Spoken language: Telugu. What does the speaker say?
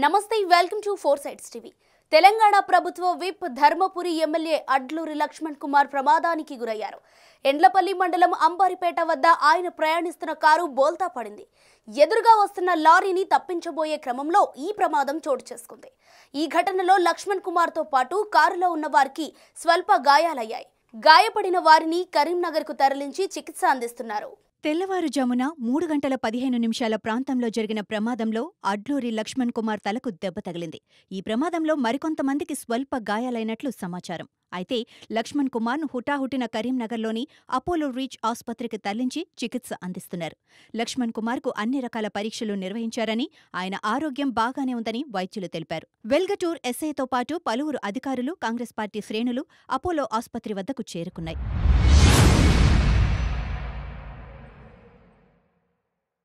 నమస్తే welcome to four sides TV. Telangana ప్రభుత్వ విప్ ధర్మపురి ఎమ్మెల్యే అడ్లూరి లక్ష్మణ్ కుమార్ ప్రమాదానికి గురయ్యారు. ఎండ్లపల్లి మండలం అంబారిపేట వద్ద ఆయన ప్రయాణిస్తున్న కారు బోల్తా పడింది. ఎదురుగా వస్తున్న లారీని తప్పించబోయే క్రమంలో ఈ ప్రమాదం చోటు చేసుకుంది. ఈ ఘటనలో లక్ష్మణ్ కుమార్తో పాటు కారులో ఉన్న వారికి స్వల్ప గాయాలయ్యాయి. గాయపడిన వారిని కరీంనగర్కు తరలించి చికిత్స అందిస్తున్నారు. తెల్లవారుజామున 3:15 ప్రాంతంలో జరిగిన ప్రమాదంలో అడ్లూరి లక్ష్మణ్ కుమార్ తలకు దెబ్బ తగిలింది. ఈ ప్రమాదంలో మరికొంతమందికి స్వల్ప గాయాలైనట్లు సమాచారం. అయితే లక్ష్మణ్ కుమార్ను హుటాహుటిన కరీంనగర్లోని అపోలో రీచ్ ఆస్పత్రికి తరలించి చికిత్స అందిస్తున్నారు. లక్ష్మణ్ కుమార్కు అన్ని రకాల పరీక్షలు నిర్వహించారని, ఆయన ఆరోగ్యం బాగానే ఉందని వైద్యులు తెలిపారు. వెల్గటూర్ ఎస్ఐతో పాటు పలువురు అధికారులు, కాంగ్రెస్ పార్టీ శ్రేణులు అపోలో ఆస్పత్రి వద్దకు చేరుకున్నాయి.